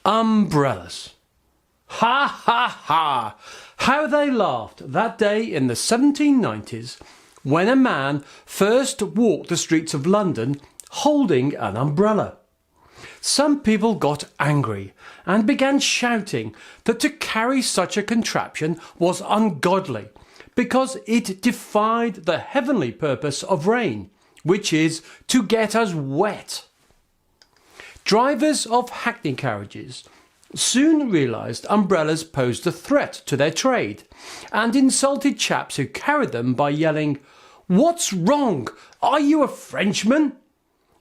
Umbrellas. Ha ha ha! How they laughed that day in the 1790s when a man first walked the streets of London holding an umbrella. Some people got angry and began shouting that to carry such a contraption was ungodly because it defied the heavenly purpose of rain, which is to get us wet. Drivers of hackney carriages soon realised umbrellas posed a threat to their trade and insulted chaps who carried them by yelling, "What's wrong? Are you a Frenchman?"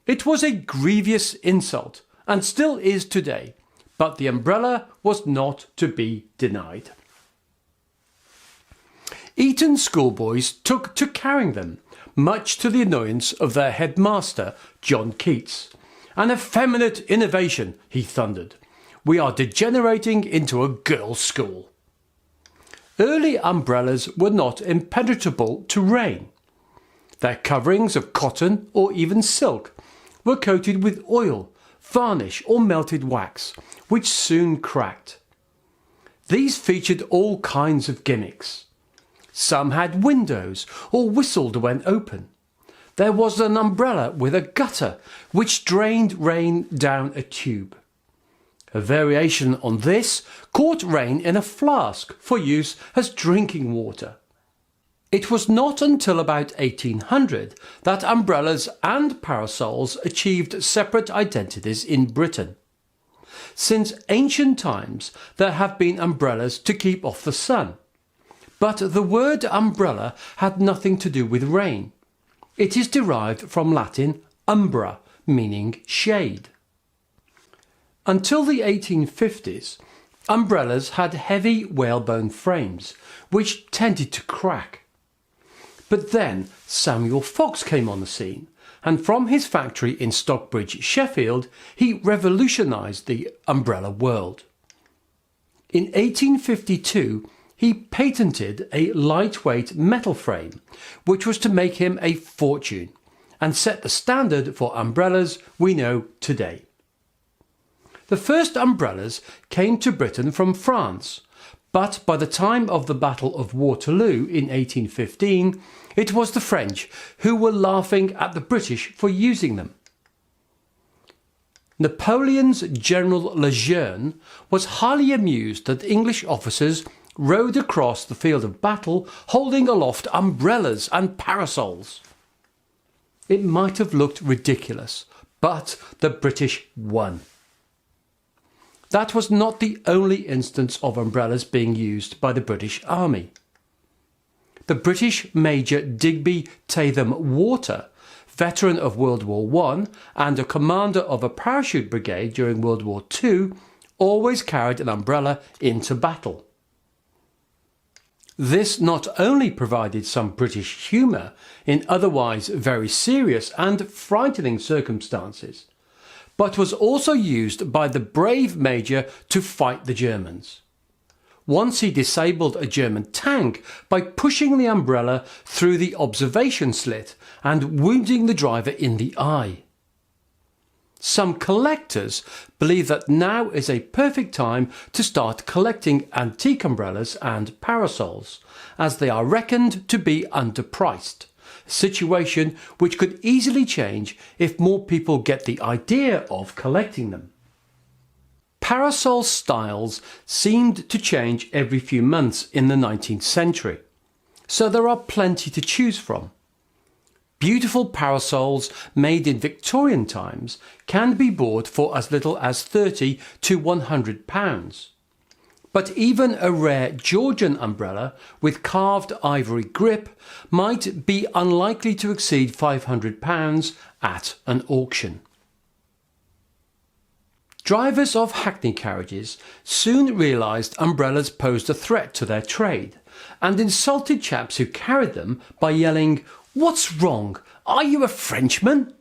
It was a grievous insult and still is today, but the umbrella was not to be denied. Eton schoolboys took to carrying them, much to the annoyance of their headmaster, John Keats. "An effeminate innovation," he thundered. "We are degenerating into a girls' school." Early umbrellas were not impenetrable to rain. Their coverings of cotton or even silk were coated with oil, varnish or melted wax, which soon cracked. These featured all kinds of gimmicks. Some had windows or whistled when open. There was an umbrella with a gutter which drained rain down a tube. A variation on this caught rain in a flask for use as drinking water. It was not until about 1800 that umbrellas and parasols achieved separate identities in Britain. Since ancient times there have been umbrellas to keep off the sun. But the word umbrella had nothing to do with rain. It is derived from Latin umbra, meaning shade. Until the 1850s, umbrellas had heavy whalebone frames, which tended to crack. But then Samuel Fox came on the scene, and from his factory in Stockbridge, Sheffield, he revolutionised the umbrella world. In 1852, he patented a lightweight metal frame, which was to make him a fortune, and set the standard for umbrellas we know today. The first umbrellas came to Britain from France, but by the time of the Battle of Waterloo in 1815, it was the French who were laughing at the British for using them. Napoleon's General Lejeune was highly amused that English officers rode across the field of battle holding aloft umbrellas and parasols. It might have looked ridiculous, but the British won. That was not the only instance of umbrellas being used by the British Army. The British Major Digby Tatham Water, veteran of World War I and a commander of a parachute brigade during World War II, always carried an umbrella into battle. This not only provided some British humour in otherwise very serious and frightening circumstances, but was also used by the brave Major to fight the Germans. Once he disabled a German tank by pushing the umbrella through the observation slit and wounding the driver in the eye. Some collectors believe that now is a perfect time to start collecting antique umbrellas and parasols, as they are reckoned to be underpriced, a situation which could easily change if more people get the idea of collecting them. Parasol styles seemed to change every few months in the 19th century, so there are plenty to choose from. Beautiful parasols made in Victorian times can be bought for as little as £30 to £100. But even a rare Georgian umbrella with carved ivory grip might be unlikely to exceed £500 at an auction. Drivers of hackney carriages soon realised umbrellas posed a threat to their trade and insulted chaps who carried them by yelling, "What's wrong? Are you a Frenchman?"